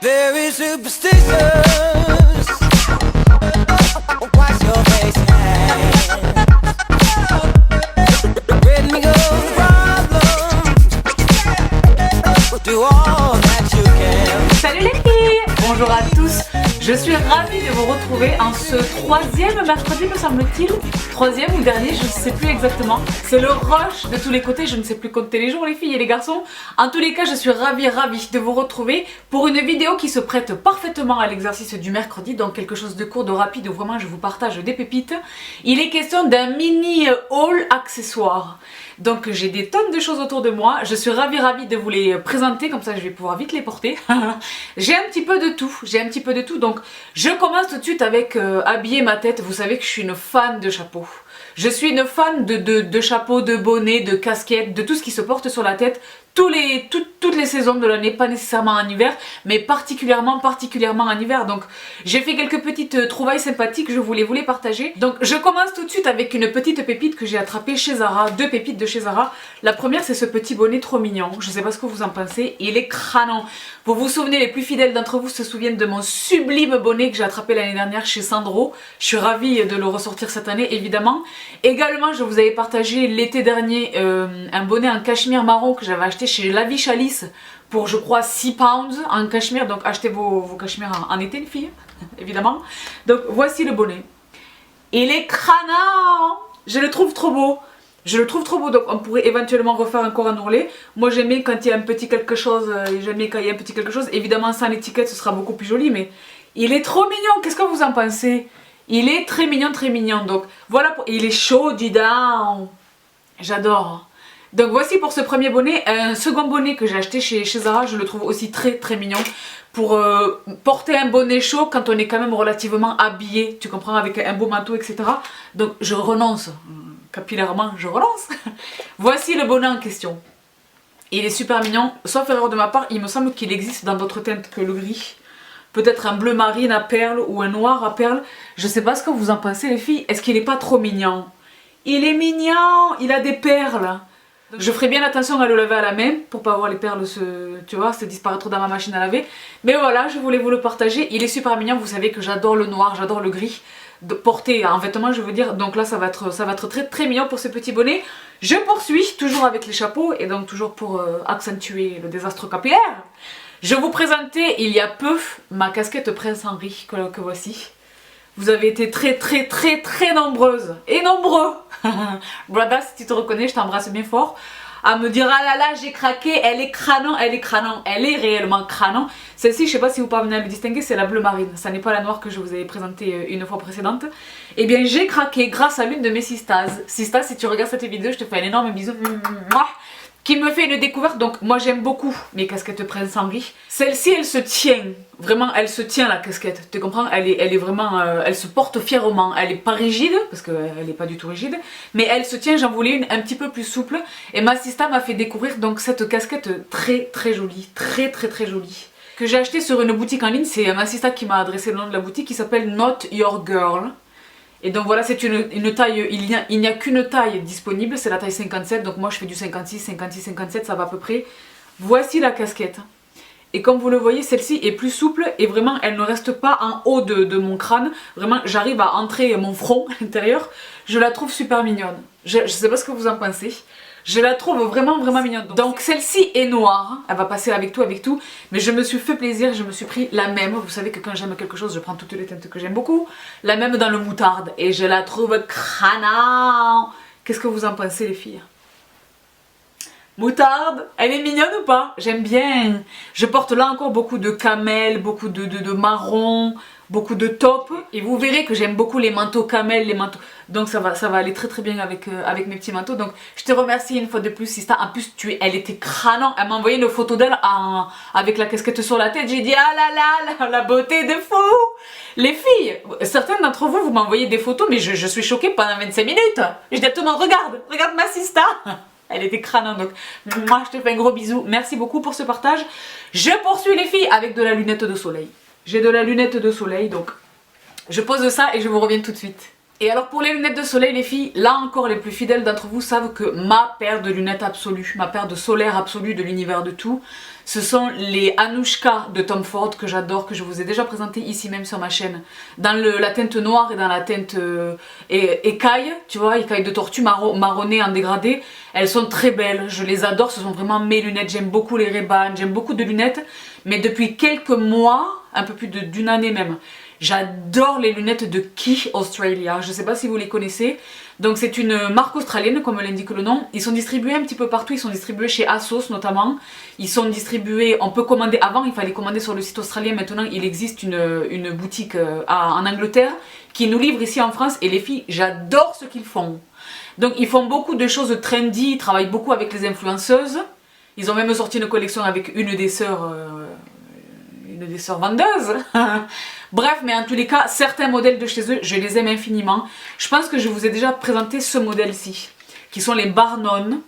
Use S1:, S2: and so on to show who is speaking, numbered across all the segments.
S1: Very superstitious. Wash your face hands. Rid me of problems. Do all that you can.
S2: Salut les filles! Bonjour à tous! Je suis ravie de vous retrouver en ce troisième mercredi, me semble-t-il. Troisième ou dernier, je ne sais plus exactement. C'est le rush de tous les côtés, je ne sais plus compter les jours les filles et les garçons. En tous les cas, je suis ravie de vous retrouver pour une vidéo qui se prête parfaitement à l'exercice du mercredi, donc quelque chose de court, de rapide, où vraiment je vous partage des pépites. Il est question d'un mini haul accessoire. Donc j'ai des tonnes de choses autour de moi, je suis ravie de vous les présenter, comme ça je vais pouvoir vite les porter. J'ai un petit peu de tout, donc je commence tout de suite avec habiller ma tête. Vous savez que je suis une fan de chapeaux. Je suis une fan de chapeaux, de bonnets, de casquettes, de tout ce qui se porte sur la tête. Toutes les saisons de l'année, pas nécessairement en hiver, mais particulièrement en hiver. Donc j'ai fait quelques petites trouvailles sympathiques, je voulais vous les partager. Donc je commence tout de suite avec une petite pépite que j'ai attrapée chez Zara, deux pépites de chez Zara. La première, c'est ce petit bonnet trop mignon, je sais pas ce que vous en pensez, il est crânant. Vous vous souvenez, les plus fidèles d'entre vous se souviennent de mon sublime bonnet que j'ai attrapé l'année dernière chez Sandro. Je suis ravie de le ressortir cette année, évidemment. Également, je vous avais partagé l'été dernier un bonnet en cachemire marron que j'avais acheté chez Lavish Alice pour, je crois, 6 pounds en cachemire. Donc achetez vos cachemires en été, les filles, évidemment. Donc voici le bonnet. Il est crânant, je le trouve trop beau. Donc on pourrait éventuellement refaire encore un ourlet. Moi j'aimais quand il y a un petit quelque chose, évidemment sans l'étiquette ce sera beaucoup plus joli, mais il est trop mignon, qu'est-ce que vous en pensez? Il est très mignon, donc voilà, il est chaud, dis donc, j'adore. Donc voici pour ce premier bonnet. Un second bonnet que j'ai acheté chez Zara, je le trouve aussi très mignon pour porter un bonnet chaud quand on est quand même relativement habillé, tu comprends, avec un beau manteau, etc. Donc je renonce, capillairement je renonce. Voici le bonnet en question. Il est super mignon, sauf erreur de ma part, il me semble qu'il existe dans d'autres teintes que le gris. Peut-être un bleu marine à perles ou un noir à perles. Je sais pas ce que vous en pensez les filles, est-ce qu'il est pas trop mignon? Il est mignon, il a des perles. Je ferai bien attention à le laver à la main pour pas voir les perles se disparaître dans ma machine à laver. Mais voilà, je voulais vous le partager. Il est super mignon, vous savez que j'adore le noir, j'adore le gris. De porter en vêtements, je veux dire. Donc là, ça va être très mignon pour ce petit bonnet. Je poursuis, toujours avec les chapeaux et donc toujours pour accentuer le désastre capillaire. Je vous présentais il y a peu ma casquette Prince Henri que voici. Vous avez été très nombreuses et nombreux, Brada, si tu te reconnais, je t'embrasse bien fort, à me dire ah là là j'ai craqué, elle est crânant, elle est réellement crânant. Celle-ci, je sais pas si vous parvenez à le distinguer, c'est la bleu marine, ça n'est pas la noire que je vous avais présentée une fois précédente. Et bien j'ai craqué grâce à l'une de mes sistas. Sista, si tu regardes cette vidéo, je te fais un énorme bisou. Qui me fait une découverte. Donc moi j'aime beaucoup mes casquettes Prince Henri. Celle-ci elle se tient, vraiment elle se tient la casquette, tu comprends, elle est vraiment, elle se porte fièrement, elle est pas rigide, parce qu'elle est pas du tout rigide, mais elle se tient, j'en voulais une un petit peu plus souple, et ma sista m'a fait découvrir donc cette casquette très jolie, très jolie, que j'ai achetée sur une boutique en ligne. C'est ma sista qui m'a adressé le nom de la boutique, qui s'appelle Not Your Girl. Et donc voilà, c'est une taille, il n'y a qu'une taille disponible, c'est la taille 57, donc moi je fais du 56, 57, ça va à peu près. Voici la casquette. Et comme vous le voyez, celle-ci est plus souple et vraiment elle ne reste pas en haut de mon crâne. Vraiment, j'arrive à entrer mon front à l'intérieur. Je la trouve super mignonne. Je sais pas ce que vous en pensez. Je la trouve vraiment mignonne. Donc celle-ci est noire, elle va passer avec tout, mais je me suis fait plaisir, je me suis pris la même. Vous savez que quand j'aime quelque chose, je prends toutes les teintes que j'aime beaucoup. La même dans le moutarde et je la trouve crânant. Qu'est-ce que vous en pensez les filles? Moutarde, elle est mignonne ou pas? J'aime bien. Je porte là encore beaucoup de camel, beaucoup de marron, beaucoup de taupe. Et vous verrez que j'aime beaucoup les manteaux camel, les manteaux. Donc ça va aller très bien avec mes petits manteaux. Donc je te remercie une fois de plus, Sista. En plus, elle était crânant. Elle m'a envoyé une photo d'elle avec la casquette sur la tête. J'ai dit ah là là, la beauté de fou. Les filles, certaines d'entre vous, vous m'envoyez des photos, mais je suis choquée pendant 25 minutes. Je dis à tout le monde, regarde ma Sista. Elle était crânante, donc moi je te fais un gros bisou, merci beaucoup pour ce partage. Je poursuis les filles avec de la lunette de soleil. J'ai de la lunette de soleil, donc je pose ça et je vous reviens tout de suite. Et alors pour les lunettes de soleil les filles, là encore les plus fidèles d'entre vous savent que ma paire de lunettes absolues, ma paire de solaire absolue de l'univers de tout, Ce sont les Anushka de Tom Ford que j'adore, que je vous ai déjà présenté ici même sur ma chaîne. Dans la teinte noire et dans la teinte écaille, tu vois, écaille de tortue marronnée en dégradé. Elles sont très belles, je les adore, ce sont vraiment mes lunettes. J'aime beaucoup les Ray-Ban, j'aime beaucoup de lunettes. Mais depuis quelques mois, un peu plus d'une année même, j'adore les lunettes de Quay Australia. Je ne sais pas si vous les connaissez. Donc c'est une marque australienne comme l'indique le nom. Ils sont distribués un petit peu partout. Ils sont distribués chez ASOS notamment. Ils sont distribués, on peut commander. Avant il fallait commander sur le site australien. Maintenant il existe une boutique en Angleterre qui nous livre ici en France. Et les filles, j'adore ce qu'ils font. Donc ils font beaucoup de choses trendy. Ils travaillent beaucoup avec les influenceuses. Ils ont même sorti une collection avec une des sœurs vendeuses. Bref, mais en tous les cas, certains modèles de chez eux, je les aime infiniment. Je pense que je vous ai déjà présenté ce modèle-ci, qui sont les Barnone,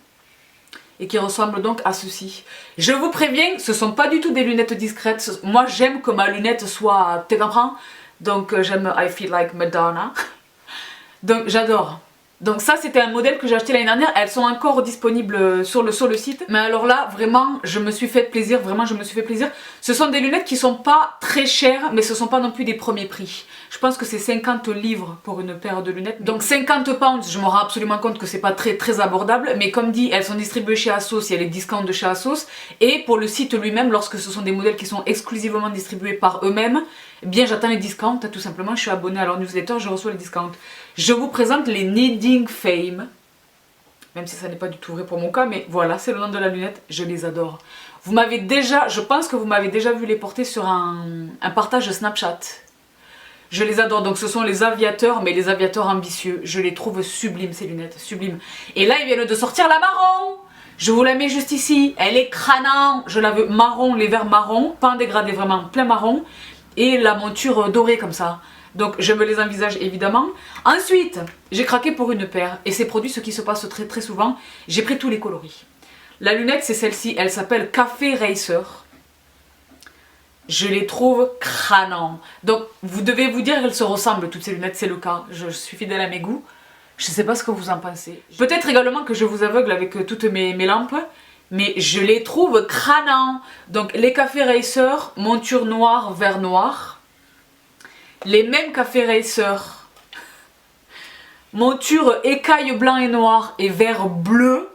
S2: et qui ressemblent donc à ceci. Je vous préviens, ce ne sont pas du tout des lunettes discrètes. Moi, j'aime que ma lunette soit... Tu comprends? Donc, j'aime I feel like Madonna. Donc, j'adore. Donc ça c'était un modèle que j'ai acheté l'année dernière, elles sont encore disponibles sur le site. Mais alors là vraiment je me suis fait plaisir, Ce sont des lunettes qui sont pas très chères mais ce sont pas non plus des premiers prix. Je pense que c'est 50 livres pour une paire de lunettes. Donc 50 pounds, je me rends absolument compte que c'est pas très abordable. Mais comme dit, elles sont distribuées chez ASOS, il y a les discounts de chez ASOS. Et pour le site lui-même, lorsque ce sont des modèles qui sont exclusivement distribués par eux-mêmes, eh bien j'attends les discounts, tout simplement je suis abonnée à leur newsletter, je reçois les discounts. Je vous présente les Needing Fame, même si ça n'est pas du tout vrai pour mon cas, mais voilà, c'est le nom de la lunette, je les adore. Vous m'avez déjà, je pense que vous m'avez déjà vu les porter sur un partage Snapchat. Je les adore, donc ce sont les aviateurs, mais les aviateurs ambitieux. Je les trouve sublimes ces lunettes, sublimes. Et là ils viennent de sortir la marron. Je vous la mets juste ici, elle est crânant, je la veux marron, les verres marron, pas en dégradé, vraiment plein marron. Et la monture dorée comme ça. Donc je me les envisage évidemment. Ensuite, j'ai craqué pour une paire. Et ces produits, ce qui se passe très souvent, j'ai pris tous les coloris. La lunette c'est celle-ci, elle s'appelle Café Racer. Je les trouve crânants. Donc vous devez vous dire qu'elles se ressemblent toutes ces lunettes, c'est le cas. Je suis fidèle à mes goûts. Je sais pas ce que vous en pensez. Peut-être également que je vous aveugle avec toutes mes lampes. Mais je les trouve crânants. Donc les Café Racer, monture noire, vert noir. Les mêmes Café Racer, monture écaille blanc et noir et vert bleu.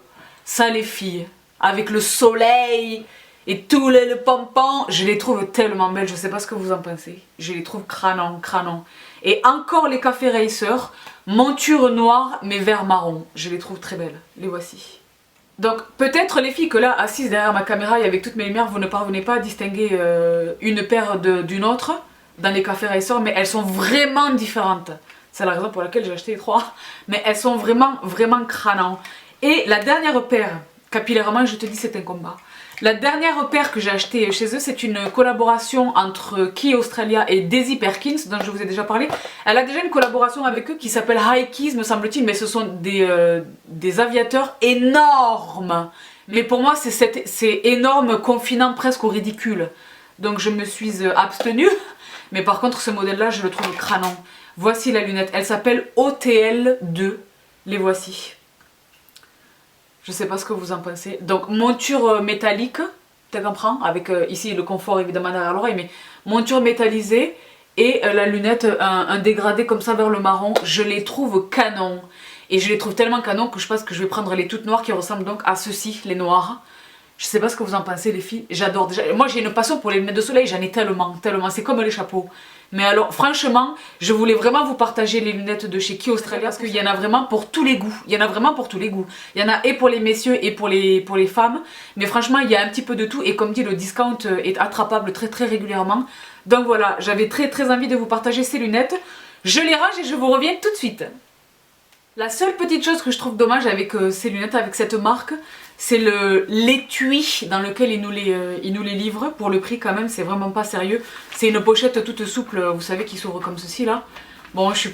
S2: Ça les filles, avec le soleil et tout le pompon, je les trouve tellement belles. Je sais pas ce que vous en pensez. Je les trouve crânants. Et encore les Café Racer, monture noire mais vert marron. Je les trouve très belles. Les voici. Donc peut-être les filles que là, assises derrière ma caméra et avec toutes mes lumières, vous ne parvenez pas à distinguer une paire d'une autre dans les Café Racer, mais elles sont vraiment différentes. C'est la raison pour laquelle j'ai acheté les trois. Mais elles sont vraiment crânants. Et la dernière paire, capillairement je te dis c'est un combat. La dernière paire que j'ai achetée chez eux, c'est une collaboration entre Quay Australia et Daisy Perkins, dont je vous ai déjà parlé. Elle a déjà une collaboration avec eux qui s'appelle High Keys, me semble-t-il, mais ce sont des aviateurs énormes. Mais pour moi, c'est énorme, confinant presque au ridicule. Donc je me suis abstenue. Mais par contre, ce modèle-là, je le trouve crânant. Voici la lunette. Elle s'appelle OTL2. Les voici. Je sais pas ce que vous en pensez. Donc monture métallique, tu comprends, avec ici le confort évidemment derrière l'oreille, mais monture métallisée et la lunette, un dégradé comme ça vers le marron. Je les trouve canon. Et je les trouve tellement canon que je pense que je vais prendre les toutes noires qui ressemblent donc à ceux-ci, les noirs. Je sais pas ce que vous en pensez les filles, j'adore déjà. Moi j'ai une passion pour les lunettes de soleil, j'en ai tellement, c'est comme les chapeaux. Mais alors franchement, je voulais vraiment vous partager les lunettes de chez Quay Australia parce qu'il y en a vraiment pour tous les goûts. Il y en a et pour les messieurs et pour les femmes. Mais franchement, il y a un petit peu de tout et comme dit, le discount est attrapable très régulièrement. Donc voilà, j'avais très envie de vous partager ces lunettes. Je les range et je vous reviens tout de suite. La seule petite chose que je trouve dommage avec ces lunettes, avec cette marque, c'est l'étui dans lequel ils nous les livrent. Pour le prix quand même, c'est vraiment pas sérieux. C'est une pochette toute souple, vous savez, qui s'ouvre comme ceci là. Bon, je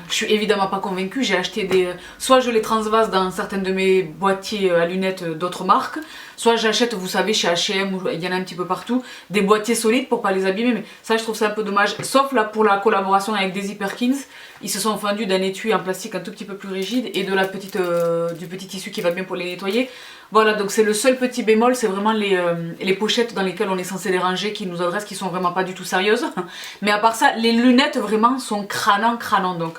S2: suis évidemment pas convaincue. J'ai acheté soit je les transvase dans certaines de mes boîtiers à lunettes d'autres marques, soit j'achète, vous savez, chez H&M, il y en a un petit peu partout, des boîtiers solides pour pas les abîmer. Mais ça, je trouve ça un peu dommage. Sauf là pour la collaboration avec Daisy Perkins, ils se sont fendus d'un étui en plastique un tout petit peu plus rigide et du petit tissu qui va bien pour les nettoyer. Voilà, donc c'est le seul petit bémol, c'est vraiment les pochettes dans lesquelles on est censé les ranger qui nous adressent, qui sont vraiment pas du tout sérieuses. Mais à part ça, les lunettes vraiment sont crânant donc.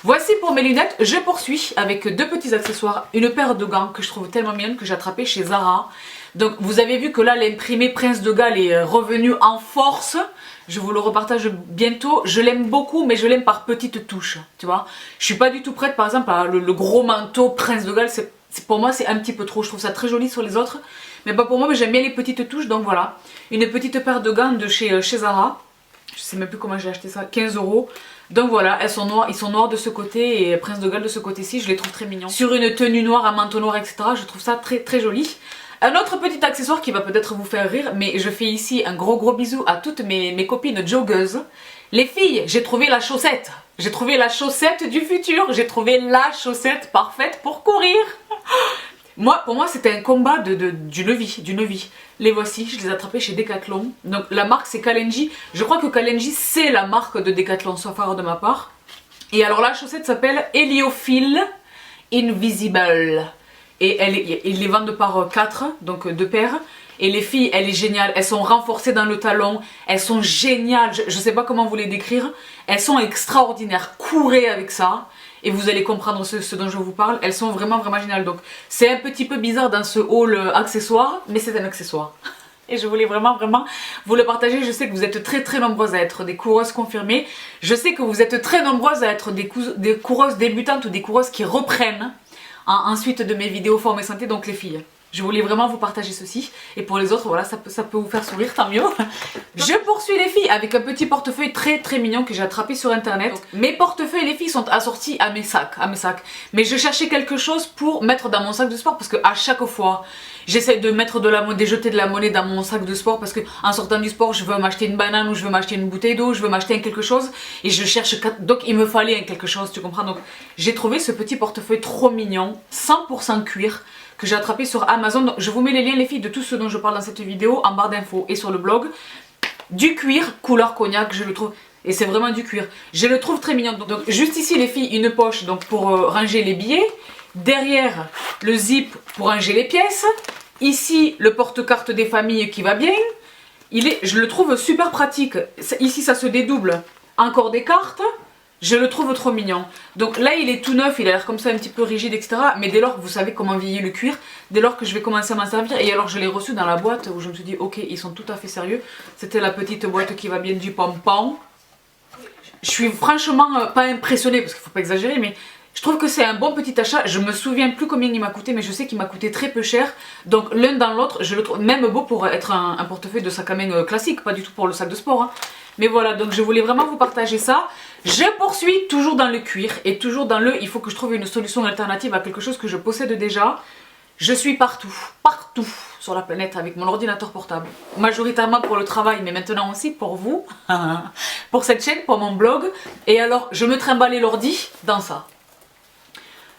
S2: Voici pour mes lunettes, je poursuis avec deux petits accessoires, une paire de gants que je trouve tellement mignonne que j'ai attrapé chez Zara. Donc vous avez vu que là l'imprimé Prince de Galles est revenu en force. Je vous le repartage bientôt. Je l'aime beaucoup, mais je l'aime par petites touches, tu vois. Je suis pas du tout prête, par exemple, à le gros manteau Prince de Galles. Pour moi, c'est un petit peu trop. Je trouve ça très joli sur les autres, mais pas pour moi. Mais j'aime bien les petites touches, donc voilà. Une petite paire de gants de chez Zara. Je sais même plus comment j'ai acheté ça. 15 €. Donc voilà, elles sont noires, ils sont noirs de ce côté et Prince de Galles de ce côté-ci. Je les trouve très mignons. Sur une tenue noire, un manteau noir, etc. Je trouve ça très très joli. Un autre petit accessoire qui va peut-être vous faire rire, mais je fais ici un gros bisou à toutes mes copines joggeuses. Les filles, j'ai trouvé la chaussette. J'ai trouvé la chaussette du futur. J'ai trouvé la chaussette parfaite pour courir. Pour moi, c'était un combat d'une vie. Les voici, je les ai attrapés chez Decathlon. Donc la marque c'est Kalenji. Je crois que Kalenji c'est la marque de Decathlon, sauf erreur de ma part. Et alors la chaussette s'appelle Heliophile Invisible. Et ils les vendent par 4, donc 2 paires. Et les filles, elle est géniale, elles sont renforcées dans le talon, elles sont géniales, je sais pas comment vous les décrire, elles sont extraordinaires, courez avec ça et vous allez comprendre ce dont je vous parle, elles sont vraiment géniales. Donc c'est un petit peu bizarre dans ce haul accessoire, mais c'est un accessoire. Et je voulais vraiment vous le partager. Je sais que vous êtes très nombreuses à être des coureuses confirmées, je sais que vous êtes très nombreuses à être des coureuses débutantes ou des coureuses qui reprennent ensuite de mes vidéos forme et santé, donc les filles. Je voulais vraiment vous partager ceci. Et pour les autres, voilà, ça peut vous faire sourire, tant mieux. Je poursuis les filles avec un petit portefeuille très mignon que j'ai attrapé sur internet. Donc, mes portefeuilles, les filles, sont assortis à mes sacs. Mais je cherchais quelque chose pour mettre dans mon sac de sport parce que à chaque fois, j'essaie de mettre de jeter de la monnaie dans mon sac de sport parce que en sortant du sport, je veux m'acheter une banane ou je veux m'acheter une bouteille d'eau, je veux m'acheter quelque chose et je cherche. Donc il me fallait quelque chose, tu comprends? Donc j'ai trouvé ce petit portefeuille trop mignon, 100% cuir, que j'ai attrapé sur Amazon. Donc, je vous mets les liens les filles de tout ce dont je parle dans cette vidéo en barre d'infos et sur le blog. Du cuir couleur cognac, je le trouve, et c'est vraiment du cuir, je le trouve très mignon. Donc juste ici les filles, une poche donc pour ranger les billets, derrière le zip pour ranger les pièces, ici le porte-carte des familles qui va bien, je le trouve super pratique. Ici ça se dédouble, encore des cartes. Je le trouve trop mignon. Donc là il est tout neuf, il a l'air comme ça un petit peu rigide, etc. Mais dès lors que vous savez comment vieillit le cuir, dès lors que je vais commencer à m'en servir. Et alors je l'ai reçu dans la boîte où je me suis dit ok, ils sont tout à fait sérieux. C'était la petite boîte qui va bien du pompon. Je suis franchement pas impressionnée parce qu'il faut pas exagérer, mais je trouve que c'est un bon petit achat. Je me souviens plus combien il m'a coûté, mais je sais qu'il m'a coûté très peu cher. Donc l'un dans l'autre, je le trouve même beau pour être un portefeuille de sac à main classique, pas du tout pour le sac de sport, hein. Mais voilà, donc je voulais vraiment vous partager ça. Je poursuis toujours dans le cuir et toujours dans il faut que je trouve une solution alternative à quelque chose que je possède déjà. Je suis partout sur la planète avec mon ordinateur portable. Majoritairement pour le travail, mais maintenant aussi pour vous, pour cette chaîne, pour mon blog. Et alors, je me trimballais l'ordi dans ça.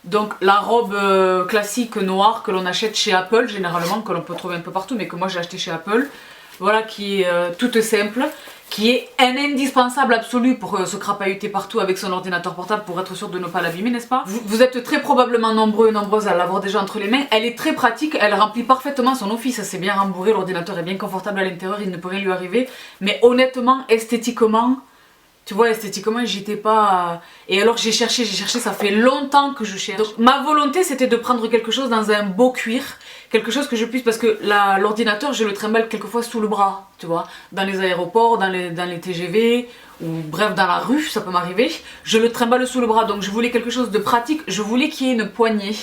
S2: Donc la robe classique noire que l'on achète chez Apple, généralement, que l'on peut trouver un peu partout, mais que moi j'ai acheté chez Apple. Voilà, qui est toute simple, qui est un indispensable absolu pour se crapahuter partout avec son ordinateur portable pour être sûr de ne pas l'abîmer, n'est-ce pas? Vous êtes très probablement nombreux et nombreuses à l'avoir déjà entre les mains. Elle est très pratique, elle remplit parfaitement son office, c'est bien rembourré, l'ordinateur est bien confortable à l'intérieur, il ne peut rien lui arriver. Mais honnêtement, esthétiquement, tu vois, esthétiquement, j'étais pas... Et alors j'ai cherché, ça fait longtemps que je cherche. Donc ma volonté, c'était de prendre quelque chose dans un beau cuir, quelque chose que je puisse... Parce que l'ordinateur, je le trimballe quelquefois sous le bras, tu vois, dans les aéroports, dans les TGV, ou bref, dans la rue, ça peut m'arriver. Je le trimballe sous le bras, donc je voulais quelque chose de pratique, je voulais qu'il y ait une poignée.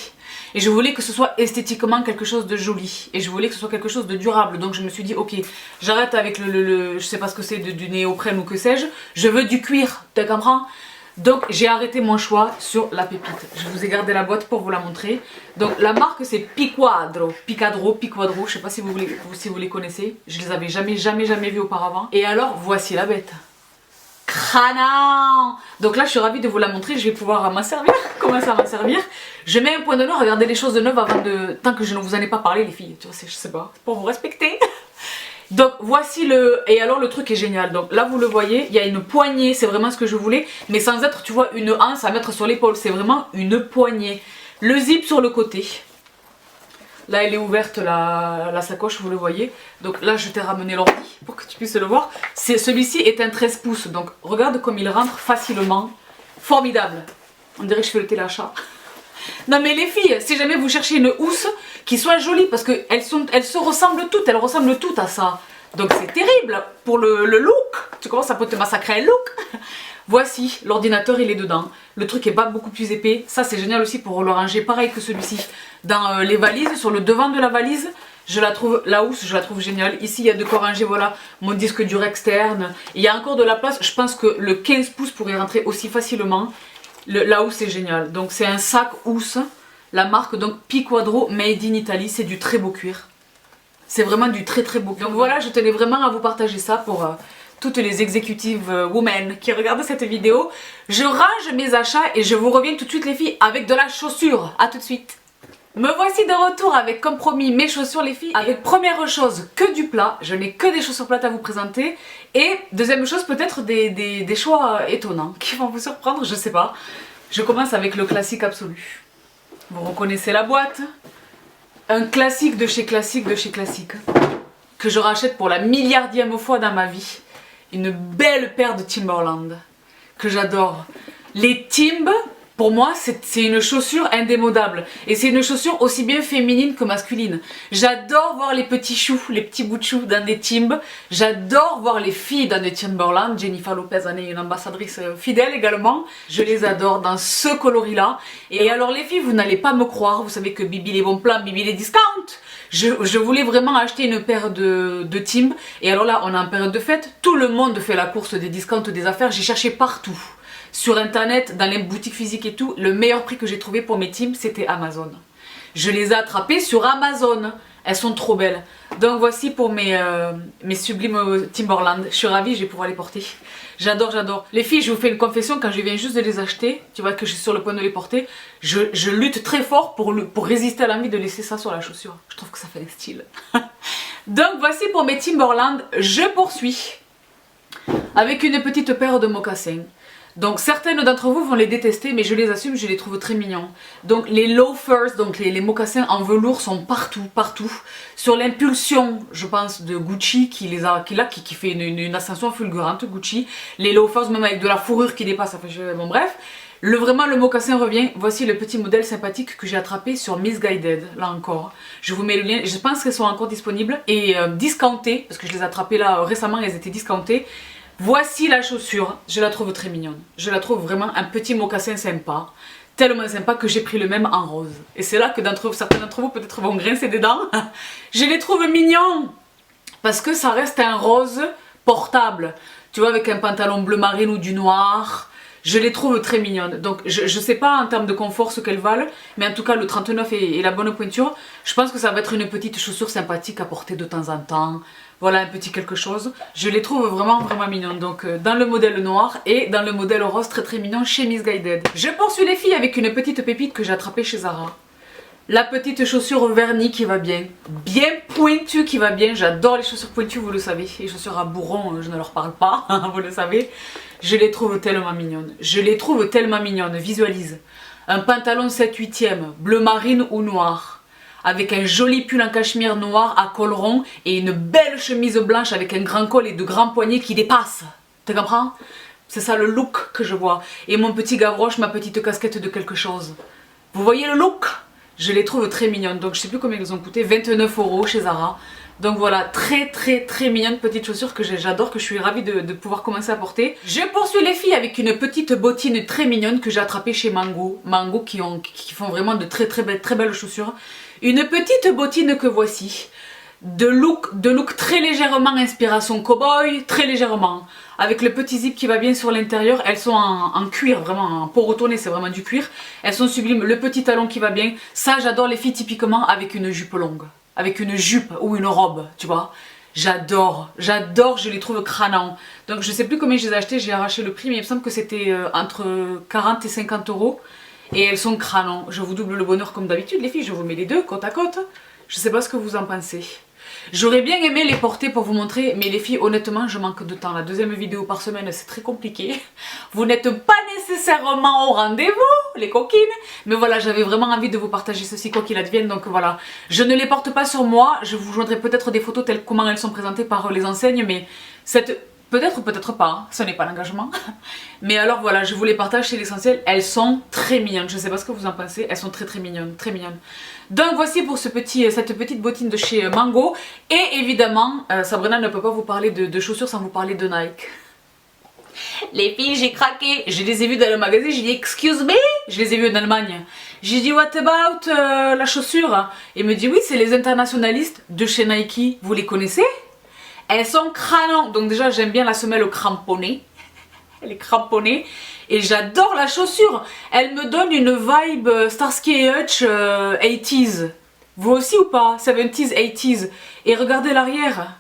S2: Et je voulais que ce soit esthétiquement quelque chose de joli. Et je voulais que ce soit quelque chose de durable. Donc je me suis dit, ok, j'arrête avec je sais pas ce que c'est, du néoprène ou que sais-je. Je veux du cuir, tu comprends? Donc j'ai arrêté mon choix sur la pépite. Je vous ai gardé la boîte pour vous la montrer. Donc la marque c'est Piquadro, je sais pas si vous les connaissez. Je les avais jamais vus auparavant. Et alors voici la bête. Crânant. Donc là je suis ravie de vous la montrer, je vais pouvoir m'en servir, commencer à m'en servir. Je mets un point d'honneur à regarder les choses de neuves avant tant que je ne vous en ai pas parlé les filles, tu vois, je sais pas, pour vous respecter. Donc voici et alors le truc est génial, donc là vous le voyez, il y a une poignée, c'est vraiment ce que je voulais, mais sans être, tu vois, une anse à mettre sur l'épaule, c'est vraiment une poignée. Le zip sur le côté. Là elle est ouverte la sacoche, vous le voyez. Donc là je t'ai ramené l'ordi pour que tu puisses le voir. Celui-ci est un 13 pouces, donc regarde comme il rentre facilement. Formidable. On dirait que je fais le téléachat. Non mais les filles, si jamais vous cherchez une housse qui soit jolie, parce qu'elles se ressemblent toutes à ça. Donc c'est terrible pour le look. Tu commences à te massacrer un look. Voici, l'ordinateur il est dedans. Le truc est pas beaucoup plus épais. Ça c'est génial aussi pour le ranger pareil que celui-ci. Dans les valises, sur le devant de la valise, je la trouve, la housse, je la trouve géniale. Ici il y a de quoi ranger, voilà, mon disque dur externe. Il y a encore de la place, je pense que le 15 pouces pourrait rentrer aussi facilement. La housse est géniale. Donc c'est un sac housse. La marque donc Piquadro Made in Italy. C'est du très beau cuir. C'est vraiment du très très beau cuir. Donc voilà, je tenais vraiment à vous partager ça pour toutes les exécutives women qui regardent cette vidéo. Je range mes achats et je vous reviens tout de suite les filles avec de la chaussure. A tout de suite. Me voici de retour avec, comme promis, mes chaussures les filles. Avec première chose, que du plat. Je n'ai que des chaussures plates à vous présenter. Et deuxième chose, peut-être des choix étonnants qui vont vous surprendre, je sais pas. Je commence avec le classique absolu. Vous reconnaissez la boîte. Un classique de chez classique de chez classique. Que je rachète pour la milliardième fois dans ma vie. Une belle paire de Timberland. Que j'adore. Les Timb, pour moi, c'est une chaussure indémodable. Et c'est une chaussure aussi bien féminine que masculine. J'adore voir les petits choux, les petits bouts de choux dans des Timb. J'adore voir les filles dans des Timberland. Jennifer Lopez en est une ambassadrice fidèle également. Je les adore dans ce coloris-là. Et alors les filles, vous n'allez pas me croire. Vous savez que Bibi les bons plans, Bibi les discounts. Je voulais vraiment acheter une paire de Timb. Et alors là, on est en période de fête. Tout le monde fait la course des discounts, des affaires. J'ai cherché partout. Sur internet, dans les boutiques physiques et tout, le meilleur prix que j'ai trouvé pour mes Timb, c'était Amazon. Je les ai attrapées sur Amazon. Elles sont trop belles. Donc voici pour mes sublimes Timberland. Je suis ravie, je vais pouvoir les porter. J'adore, j'adore. Les filles, je vous fais une confession, quand je viens juste de les acheter, tu vois que je suis sur le point de les porter, je lutte très fort pour résister à l'envie de laisser ça sur la chaussure. Je trouve que ça fait un style. Donc voici pour mes Timberland. Je poursuis avec une petite paire de mocassins. Donc certaines d'entre vous vont les détester, mais je les assume, je les trouve très mignons. Donc les loafers, donc les mocassins en velours sont partout, partout. Sur l'impulsion, je pense, de Gucci qui fait une ascension fulgurante, Gucci. Les loafers même avec de la fourrure qui dépasse, enfin bon bref. Vraiment le mocassin revient. Voici le petit modèle sympathique que j'ai attrapé sur Missguided, là encore. Je vous mets le lien, je pense qu'elles sont encore disponibles et discountées, parce que je les ai attrapées là récemment, elles étaient discountées. Voici la chaussure, je la trouve très mignonne. Je la trouve vraiment un petit mocassin sympa. Tellement sympa que j'ai pris le même en rose. Et c'est là que certains d'entre vous peut-être vont grincer des dents. Je les trouve mignons. Parce que ça reste un rose portable. Tu vois, avec un pantalon bleu marine ou du noir. Je les trouve très mignonnes. Donc je sais pas en termes de confort ce qu'elles valent. Mais en tout cas le 39 et la bonne pointure. Je pense que ça va être une petite chaussure sympathique à porter de temps en temps. Voilà un petit quelque chose. Je les trouve vraiment vraiment mignonnes. Donc dans le modèle noir et dans le modèle rose très très mignon chez Missguided. Je poursuis les filles avec une petite pépite que j'ai attrapée chez Zara. La petite chaussure vernie qui va bien. Bien pointue qui va bien. J'adore les chaussures pointues, vous le savez. Les chaussures à bourron, je ne leur parle pas, vous le savez. Je les trouve tellement mignonnes. Je les trouve tellement mignonnes. Visualise. Un pantalon 7/8e, bleu marine ou noir. Avec un joli pull en cachemire noir à col rond et une belle chemise blanche avec un grand col et de grands poignets qui dépassent. Tu comprends? C'est ça le look que je vois. Et mon petit Gavroche, ma petite casquette de quelque chose. Vous voyez le look? Je les trouve très mignonnes. Donc je sais plus combien elles ont coûté. 29 € chez Zara. Donc voilà, très très très mignonne petite chaussure que j'adore, que je suis ravie de pouvoir commencer à porter. Je poursuis les filles avec une petite bottine très mignonne que j'ai attrapée chez Mango. Mango qui font vraiment de très belles chaussures. Une petite bottine que voici. De look très légèrement inspiration cowboy, très légèrement. Avec le petit zip qui va bien sur l'intérieur. Elles sont en cuir, vraiment en peau rotonnée, c'est vraiment du cuir. Elles sont sublimes, le petit talon qui va bien. Ça j'adore les filles typiquement avec une jupe longue. Avec une jupe ou une robe, tu vois. J'adore, je les trouve crânants. Donc je sais plus combien je les ai achetés, j'ai arraché le prix, mais il me semble que c'était entre 40 et 50 €. Et elles sont crânants. Je vous double le bonheur comme d'habitude les filles, je vous mets les deux côte à côte. Je sais pas ce que vous en pensez. J'aurais bien aimé les porter pour vous montrer, mais les filles honnêtement je manque de temps. La deuxième vidéo par semaine c'est très compliqué. Vous n'êtes pas nécessairement au rendez-vous. les coquines. Mais voilà, j'avais vraiment envie de vous partager ceci quoi qu'il advienne, donc voilà. Je ne les porte pas sur moi, je vous joindrai peut-être des photos telles comment elles sont présentées par les enseignes, mais cette... Peut-être ou peut-être pas, hein. Ce n'est pas l'engagement. Mais alors voilà, je vous les partage, c'est l'essentiel. Elles sont très mignonnes, je sais pas ce que vous en pensez, elles sont très très mignonnes, très mignonnes. Donc voici pour cette petite bottine de chez Mango. Et évidemment, Sabrina ne peut pas vous parler de chaussures sans vous parler de Nike. Les filles, j'ai craqué, je les ai vues dans le magasin, j'ai dit excuse me, je les ai vues en Allemagne. J'ai dit what about la chaussure? Il me dit oui, c'est les internationalistes de chez Nike, vous les connaissez? Elles sont crânantes, donc déjà j'aime bien la semelle cramponnée. Elle est cramponnée et j'adore la chaussure. Elle me donne une vibe Starsky et Hutch 80s. Vous aussi ou pas? 70s, 80s. Et regardez l'arrière.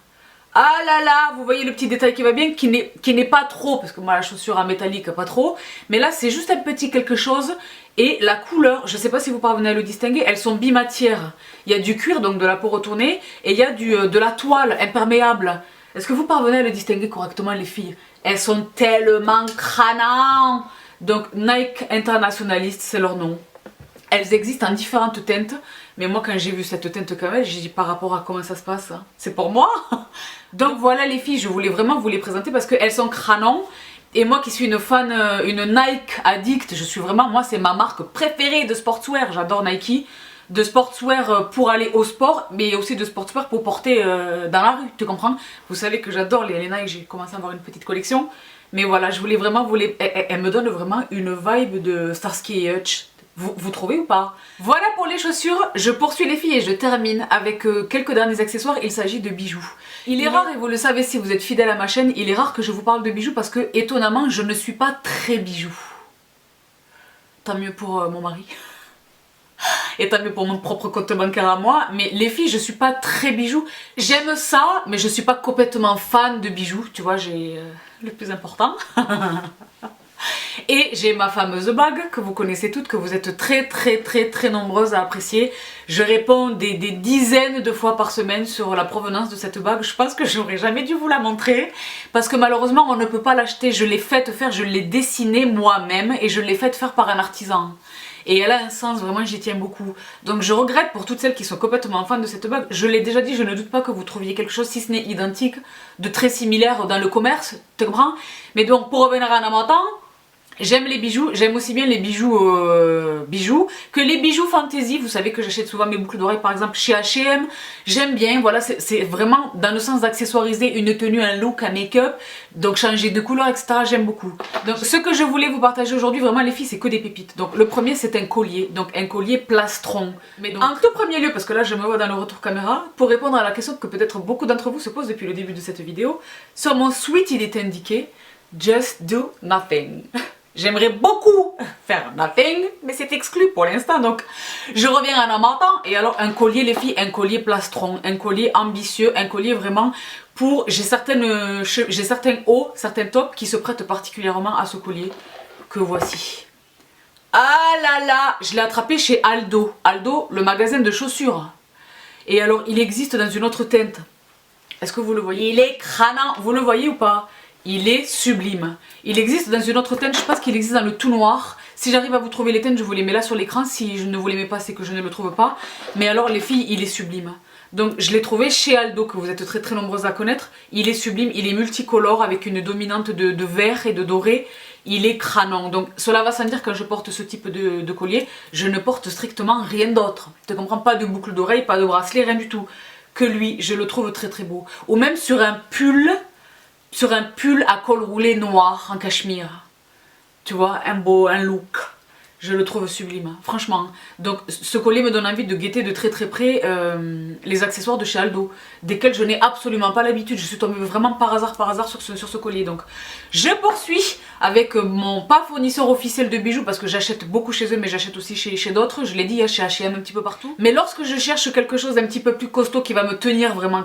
S2: Ah là là, vous voyez le petit détail qui va bien, qui n'est pas trop, parce que moi la chaussure en métallique pas trop. Mais là c'est juste un petit quelque chose. Et la couleur, je ne sais pas si vous parvenez à le distinguer, elles sont bimatières. Il y a du cuir, donc de la peau retournée, et il y a de la toile imperméable. Est-ce que vous parvenez à le distinguer correctement les filles? Elles sont tellement crânantes. Donc Nike Internationalist, c'est leur nom. Elles existent en différentes teintes, mais moi quand j'ai vu cette teinte camel, j'ai dit par rapport à comment ça se passe, c'est pour moi. Donc voilà les filles, je voulais vraiment vous les présenter parce qu'elles sont crânantes. Et moi qui suis une fan, une Nike addict, je suis vraiment, moi c'est ma marque préférée de sportswear, j'adore Nike. De sportswear pour aller au sport, mais aussi de sportswear pour porter dans la rue, tu comprends? Vous savez que j'adore les Nike, j'ai commencé à avoir une petite collection. Mais voilà, je voulais vraiment vous les... Elle me donne vraiment une vibe de Starsky et Hutch. Vous trouvez ou pas? Voilà pour les chaussures, je poursuis les filles et je termine avec quelques derniers accessoires, il s'agit de bijoux. Il est rare, et vous le savez si vous êtes fidèle à ma chaîne, il est rare que je vous parle de bijoux parce que étonnamment je ne suis pas très bijoux. Tant mieux pour mon mari. Et tant mieux pour mon propre compte bancaire à moi, mais les filles je suis pas très bijoux. J'aime ça, mais je suis pas complètement fan de bijoux, tu vois, j'ai le plus important. Et j'ai ma fameuse bague que vous connaissez toutes, que vous êtes très nombreuses à apprécier. Je réponds des dizaines de fois par semaine sur la provenance de cette bague. Je pense que j'aurais jamais dû vous la montrer parce que malheureusement on ne peut pas l'acheter. Je l'ai faite faire, je l'ai dessinée moi-même et je l'ai faite faire par un artisan. Et elle a un sens, vraiment j'y tiens beaucoup. Donc je regrette pour toutes celles qui sont complètement fans de cette bague. Je l'ai déjà dit, je ne doute pas que vous trouviez quelque chose, si ce n'est identique, de très similaire dans le commerce, tu comprends? Mais donc pour revenir à un montant, j'aime les bijoux, j'aime aussi bien les bijoux que les bijoux fantasy. Vous savez que j'achète souvent mes boucles d'oreilles par exemple chez H&M. J'aime bien, voilà, c'est vraiment dans le sens d'accessoiriser une tenue, un look, un make-up. Donc changer de couleur, etc. J'aime beaucoup. Donc ce que je voulais vous partager aujourd'hui, vraiment les filles, c'est que des pépites. Donc le premier c'est un collier, donc un collier plastron. Mais donc, en tout premier lieu, parce que là je me vois dans le retour caméra, pour répondre à la question que peut-être beaucoup d'entre vous se posent depuis le début de cette vidéo, sur mon suite il est indiqué Just do nothing. J'aimerais beaucoup faire nothing, mais c'est exclu pour l'instant, donc je reviens en amateur. Et alors un collier les filles, un collier plastron, un collier ambitieux, un collier vraiment pour... J'ai certains hauts, certains tops qui se prêtent particulièrement à ce collier que voici. Ah là là, je l'ai attrapé chez Aldo. Aldo, le magasin de chaussures. Et alors il existe dans une autre teinte. Est-ce que vous le voyez? Il est crânant, vous le voyez ou pas? Il est sublime. Il existe dans une autre teinte, je pense qu'il existe dans le tout noir. Si j'arrive à vous trouver les teintes, je vous les mets là sur l'écran. Si je ne vous les mets pas, c'est que je ne le trouve pas. Mais alors les filles, il est sublime. Donc je l'ai trouvé chez Aldo, que vous êtes très nombreuses à connaître. Il est sublime, il est multicolore avec une dominante de vert et de doré. Il est crânant. Donc cela va sans dire, quand je porte ce type de collier, je ne porte strictement rien d'autre. Tu comprends? Pas de boucle d'oreille, pas de bracelet, rien du tout. Que lui, je le trouve très beau. Ou même sur un pull à col roulé noir en cachemire. Tu vois, un look. Je le trouve sublime, franchement. Donc ce collier me donne envie de guetter de très près les accessoires de chez Aldo, desquels je n'ai absolument pas l'habitude. Je suis tombée vraiment par hasard sur ce collier. Donc je poursuis avec mon pas fournisseur officiel de bijoux, parce que j'achète beaucoup chez eux, mais j'achète aussi chez d'autres. Je l'ai dit, chez H&M un petit peu partout. Mais lorsque je cherche quelque chose d'un petit peu plus costaud qui va me tenir vraiment,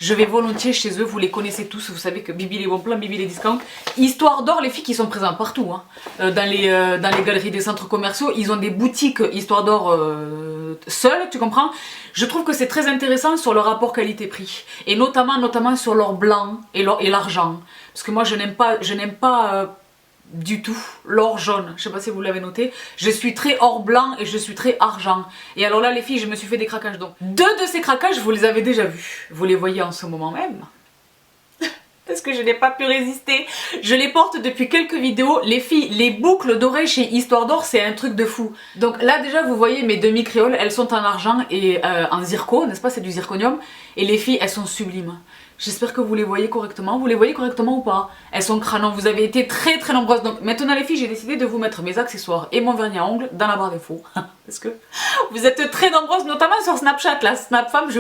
S2: je vais volontiers chez eux, vous les connaissez tous, vous savez que Bibi les bons plans, Bibi les discounts. Histoire d'or, les filles qui sont présentes partout, hein. Dans les galeries des centres commerciaux, ils ont des boutiques Histoire d'or seules, tu comprends? Je trouve que c'est très intéressant sur le rapport qualité-prix, et notamment sur l'or blanc et l'argent. Parce que moi je n'aime pas du tout l'or jaune. Je sais pas si vous l'avez noté. Je suis très or blanc et je suis très argent. Et alors là les filles, je me suis fait des craquages. Donc 2 de ces craquages, vous les avez déjà vus. Vous les voyez en ce moment même. Parce que je n'ai pas pu résister. Je les porte depuis quelques vidéos. Les filles, les boucles d'oreilles chez Histoire d'Or, c'est un truc de fou. Donc là déjà, vous voyez mes demi-créoles, elles sont en argent et en zirco, n'est-ce pas? C'est du zirconium. Et les filles, elles sont sublimes. J'espère que vous les voyez correctement. Vous les voyez correctement ou pas? Elles sont crânons. Vous avez été très très nombreuses. Donc maintenant les filles, j'ai décidé de vous mettre mes accessoires et mon vernis à ongles dans la barre d'infos. Parce que vous êtes très nombreuses, notamment sur Snapchat, la Snapfemme.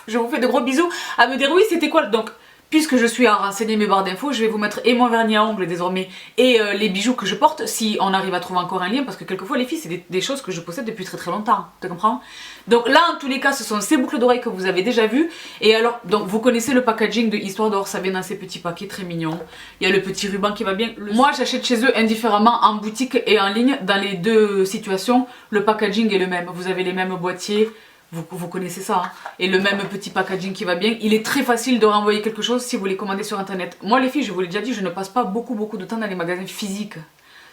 S2: Je vous fais de gros bisous à me dire oui, c'était quoi. Donc puisque je suis à renseigner mes barres d'infos, je vais vous mettre et mon vernis à ongles désormais et les bijoux que je porte, si on arrive à trouver encore un lien, parce que quelquefois les filles, c'est des choses que je possède depuis très très longtemps, tu comprends? Donc là, en tous les cas, ce sont ces boucles d'oreilles que vous avez déjà vues. Et alors, donc vous connaissez le packaging de Histoire d'Or, ça vient dans ces petits paquets très mignons. Il y a le petit ruban qui va bien. Moi, j'achète chez eux indifféremment en boutique et en ligne. Dans les deux situations, le packaging est le même. Vous avez les mêmes boîtiers. Vous connaissez ça, hein. Et le même petit packaging qui va bien. Il est très facile de renvoyer quelque chose si vous les commandez sur internet. Moi les filles, je vous l'ai déjà dit, je ne passe pas beaucoup de temps dans les magasins physiques.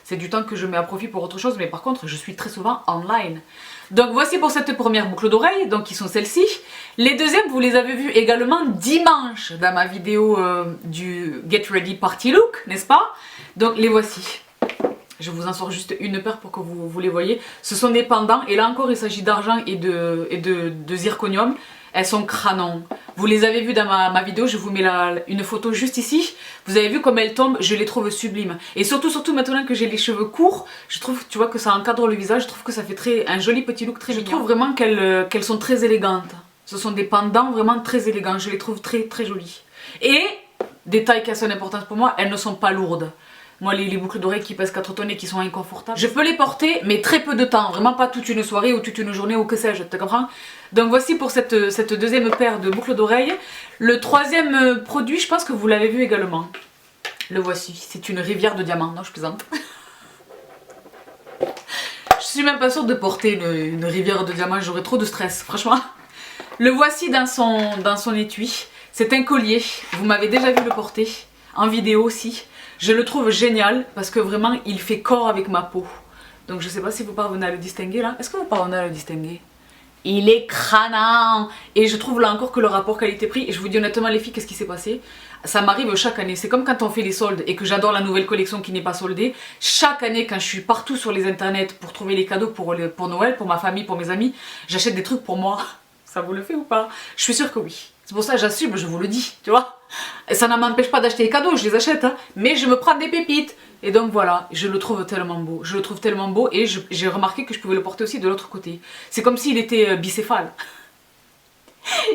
S2: C'est du temps que je mets à profit pour autre chose, mais par contre je suis très souvent online. Donc voici pour cette première boucle d'oreille, donc qui sont celles-ci. Les deuxièmes, vous les avez vues également dimanche dans ma vidéo du Get Ready Party Look, n'est-ce pas? Donc les voici. Je vous en sors juste une paire pour que vous les voyez. Ce sont des pendants et là encore il s'agit d'argent et de zirconium. Elles sont crânons. Vous les avez vues dans ma vidéo, je vous mets une photo juste ici. Vous avez vu comme elles tombent, je les trouve sublimes. Et surtout maintenant que j'ai les cheveux courts, je trouve, tu vois, que ça encadre le visage. Je trouve que ça fait un joli petit look très mignon. Je trouve vraiment qu'elles sont très élégantes. Ce sont des pendants vraiment très élégants. Je les trouve très très jolies. Et, détail qui a son importance pour moi, elles ne sont pas lourdes. Moi, les boucles d'oreilles qui pèsent 4 tonnes et qui sont inconfortables, je peux les porter, mais très peu de temps. Vraiment pas toute une soirée ou toute une journée ou que sais-je, tu comprends? Donc voici pour cette deuxième paire de boucles d'oreilles. Le troisième produit, je pense que vous l'avez vu également. Le voici. C'est une rivière de diamants. Non, je plaisante. Je suis même pas sûre de porter une rivière de diamants. J'aurais trop de stress, franchement. Le voici dans son étui. C'est un collier. Vous m'avez déjà vu le porter. En vidéo aussi. Je le trouve génial parce que vraiment il fait corps avec ma peau. Donc je sais pas si vous parvenez à le distinguer là. Est-ce que vous parvenez à le distinguer? Il est crânant. Et je trouve là encore que le rapport qualité-prix, et je vous dis honnêtement les filles, qu'est-ce qui s'est passé? Ça m'arrive chaque année. C'est comme quand on fait les soldes et que j'adore la nouvelle collection qui n'est pas soldée. Chaque année quand je suis partout sur les internets pour trouver les cadeaux pour Noël, pour ma famille, pour mes amis, j'achète des trucs pour moi. Ça vous le fait ou pas? Je suis sûre que oui. C'est pour ça que j'assume, je vous le dis, tu vois. Et ça ne m'empêche pas d'acheter des cadeaux, je les achète, hein, mais je me prends des pépites. Et donc voilà, je le trouve tellement beau. Je le trouve tellement beau et j'ai remarqué que je pouvais le porter aussi de l'autre côté. C'est comme s'il était bicéphale.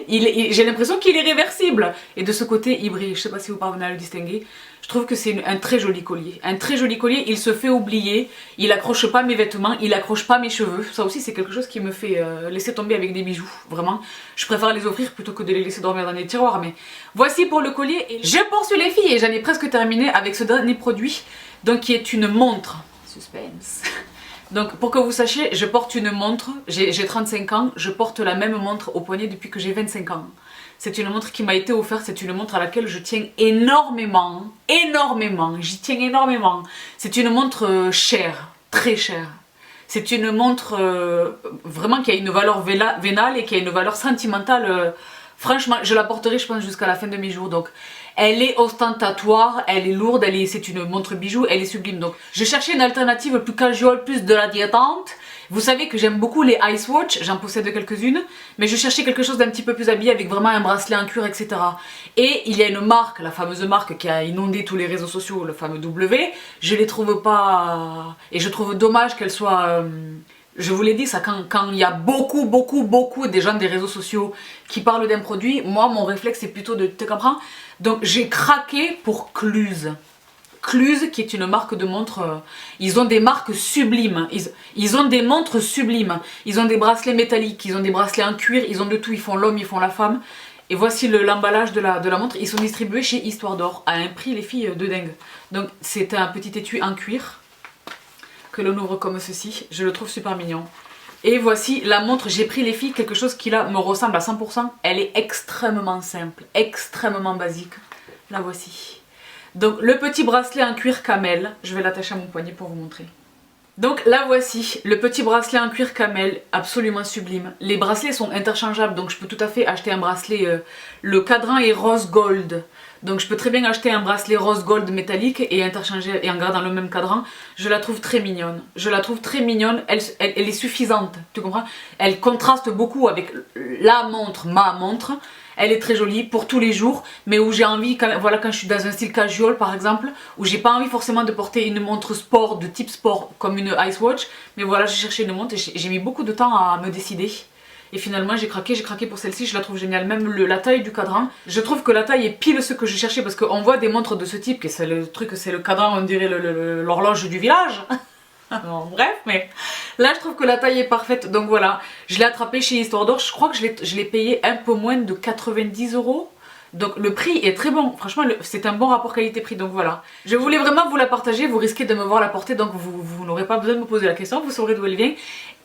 S2: J'ai l'impression qu'il est réversible. Et de ce côté, il brille. Je sais pas si vous parvenez à le distinguer. Je trouve que c'est un très joli collier. Un très joli collier, il se fait oublier. Il accroche pas mes vêtements, il accroche pas mes cheveux. Ça aussi, c'est quelque chose qui me fait laisser tomber avec des bijoux. Vraiment, je préfère les offrir plutôt que de les laisser dormir dans les tiroirs. Mais voici pour le collier. Et je poursuis les filles et j'en ai presque terminé avec ce dernier produit. Donc, qui est une montre. Suspense. Donc pour que vous sachiez, je porte une montre, j'ai 35 ans, je porte la même montre au poignet depuis que j'ai 25 ans. C'est une montre qui m'a été offerte, c'est une montre à laquelle je tiens énormément, j'y tiens énormément. C'est une montre chère, très chère. C'est une montre vraiment qui a une valeur vénale et qui a une valeur sentimentale. Franchement, je la porterai je pense jusqu'à la fin de mes jours. Donc elle est ostentatoire, elle est lourde, c'est une montre bijou, elle est sublime. Donc je cherchais une alternative plus casual, plus de la détente. Vous savez que j'aime beaucoup les Ice Watch, j'en possède quelques-unes, mais je cherchais quelque chose d'un petit peu plus habillé avec vraiment un bracelet en cuir, etc. Et il y a une marque, la fameuse marque qui a inondé tous les réseaux sociaux, le fameux W, je les trouve pas... Et je trouve dommage qu'elle soit... Je vous l'ai dit, ça, quand il y a beaucoup des gens des réseaux sociaux qui parlent d'un produit, moi mon réflexe c'est plutôt de... Tu comprends? Donc j'ai craqué pour Cluse. Cluse qui est une marque de montres, ils ont des marques sublimes, ils ont des montres sublimes, ils ont des bracelets métalliques, ils ont des bracelets en cuir, ils ont de tout, ils font l'homme, ils font la femme. Et voici l'emballage de la montre, ils sont distribués chez Histoire d'Or à un prix les filles de dingue. Donc c'est un petit étui en cuir que l'on ouvre comme ceci, je le trouve super mignon. Et voici la montre, j'ai pris les filles quelque chose qui là me ressemble à 100%, elle est extrêmement simple, extrêmement basique, la voici. Donc le petit bracelet en cuir camel, je vais l'attacher à mon poignet pour vous montrer. Donc là voici, le petit bracelet en cuir camel, absolument sublime. Les bracelets sont interchangeables, donc je peux tout à fait acheter un bracelet, le cadran est rose gold. Donc je peux très bien acheter un bracelet rose gold métallique et interchanger et en gardant le même cadran. Je la trouve très mignonne. Je la trouve très mignonne, elle est suffisante, tu comprends? Elle contraste beaucoup avec la montre, ma montre. Elle est très jolie pour tous les jours, mais où j'ai envie, quand je suis dans un style casual par exemple, où j'ai pas envie forcément de porter une montre sport, de type sport, comme une Ice Watch. Mais voilà, j'ai cherché une montre et j'ai mis beaucoup de temps à me décider. Et finalement j'ai craqué pour celle-ci, je la trouve géniale, même la taille du cadran. Je trouve que la taille est pile ce que je cherchais parce qu'on voit des montres de ce type, que c'est le truc, c'est le cadran, on dirait l'horloge du village. Bon, bref, mais là je trouve que la taille est parfaite, donc voilà, je l'ai attrapé chez Histoire d'Or, je crois que je l'ai payé un peu moins de 90 €. Donc le prix est très bon, franchement c'est un bon rapport qualité-prix, donc voilà. Je voulais vraiment vous la partager, vous risquez de me voir la porter, donc vous n'aurez pas besoin de me poser la question, vous saurez d'où elle vient.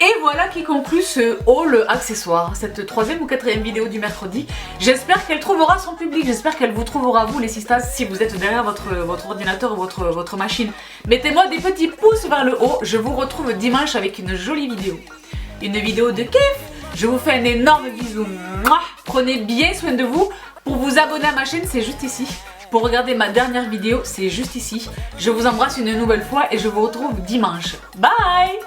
S2: Et voilà qui conclut ce haul accessoire, cette 3e ou 4e vidéo du mercredi. J'espère qu'elle trouvera son public, j'espère qu'elle vous trouvera vous les sistas si vous êtes derrière votre ordinateur ou votre machine. Mettez-moi des petits pouces vers le haut, je vous retrouve dimanche avec une jolie vidéo. Une vidéo de kiff. Je vous fais un énorme bisou. Mouah. Prenez bien soin de vous. Pour vous abonner à ma chaîne, c'est juste ici. Pour regarder ma dernière vidéo, c'est juste ici. Je vous embrasse une nouvelle fois et je vous retrouve dimanche. Bye!